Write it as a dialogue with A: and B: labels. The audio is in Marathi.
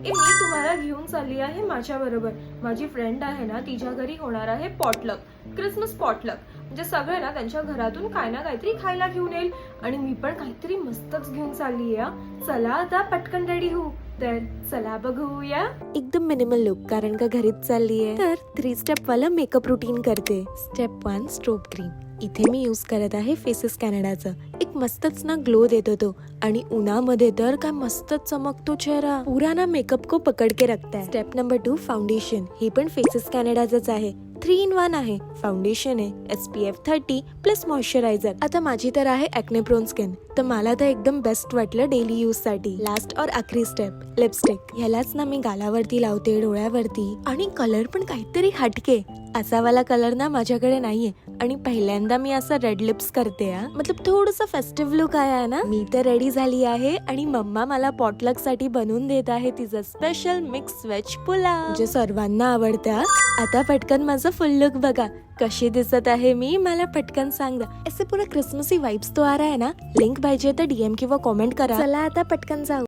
A: मी तुम्हाला घेऊन चालली आहे माझ्या बरोबर. माझी फ्रेंड आहे ना, तिच्या घरी होणार आहे पॉटलक, क्रिसमस पॉटलक. म्हणजे सगळे ना त्यांच्या घरातून काय ना काहीतरी खायला घेऊन येईल आणि मी पण काहीतरी मस्तच घेऊन चालली आहे. चला आता पटकन रेडी होऊ. तर चला बघूया. एकदम मिनिमल लुक, कारण का घरीच चालली आहे. तर 3 स्टेप वाला मेकअप रुटीन करते. Step 1 strobe cream. इथे मी यूज करत आहे फेसेस कॅनडाचं. एक मस्तच ना ग्लो देतो तो, आणि उन्हामध्ये तर काय मस्तच चमकतो चेहरा. पुरा ना मेकअप को पकड के रखता है. Step number 2 foundation. हे पण फेसेस कॅनडाचंच आहे. 3 in 1 आहे. फाउंडेशन आहे, SPF 30 प्लस मॉइश्चरायझर. आता माझी तर आहे ॲक्ने प्रोन स्किन, तर मला तर एकदम बेस्ट वाटलं डेली यूज साठी. लास्ट और आखरी स्टेप लिपस्टिक. ह्यालाच ना मी गालावरती लावते, डोळ्यावरती, आणि कलर पण काहीतरी हटके. असा वाला कलर ना माझ्याकडे नाहीये, आणि पहिल्यांदा मी असं रेड लिप्स करते. मतलब थोडस फेस्टिव्ह लुक आहे ना. मी तर रेडी झाली आहे, आणि मम्मा मला पॉटलक साठी बनवून देत आहे तिचं स्पेशल मिक्स व्हेज पुलाव, जे सर्वांना आवडतं. आता पटकन माझं फुल लुक बघा कशी दिसत आहे मी, मला पटकन सांगा. ऐसे पूरा क्रिसमसी वाइब्स तो आ रहा है ना. लिंक पाहिजे तर DM किंवा कॉमेंट करा. चला आता पटकन जाऊ.